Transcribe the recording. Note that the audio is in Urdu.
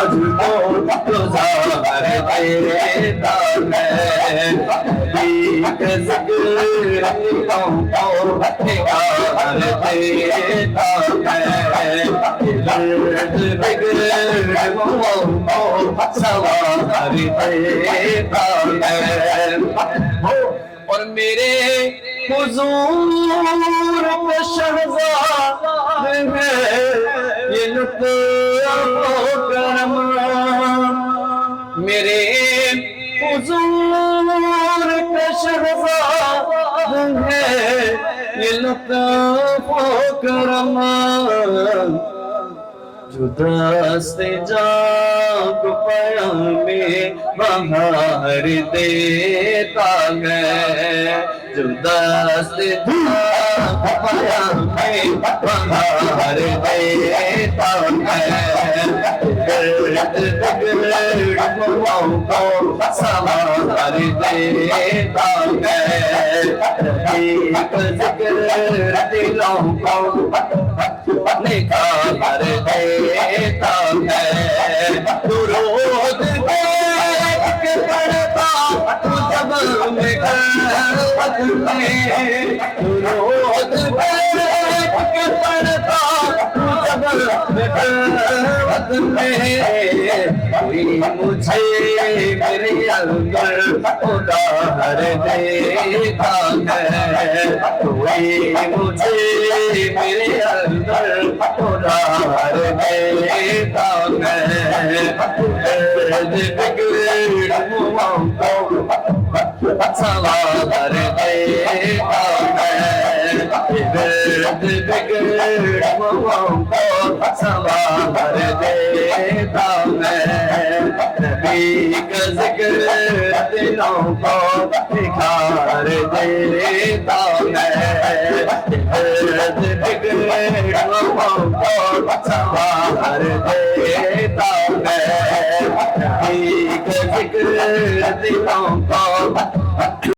مجھ کو گزار دیتا ہے ایک ذکر دلوں کو نکار دیتا ہے درد بگڑ موہوں کو سوار دیتا ہے اور میرے حضور کا شہزاد ہے یہ لطف و کرم میرے حضور کا شہزاد ہے یہ لطف و کرم جو دست جاں کو پیام بہار دیتا ہے جو دست جاں کو پیام بہار دیتا ہے گرد بگڑ موہوں کو سوار دیتا ہے ایک ذکر دلوں کو نکار دیتا ہے درود دیکھ کے پڑھتا جب میں خلوت میں درود دیکھ کے پڑھتا جب میں خلوت میں کوئی مجھے میرے اندر اتار دیتا ہے کوئی مجھے میرے اندر اتار دیتا ہے درد بگڑ موہوں کو سوار دیتا ہے درد بگڑ موہوں کو سوار دیتا ہے نبی کا ذکر دلوں کو نکھار دیتا ہے درد بگڑ موہوں کو سوار دیتا ہے نبی کا ذکر دلوں کو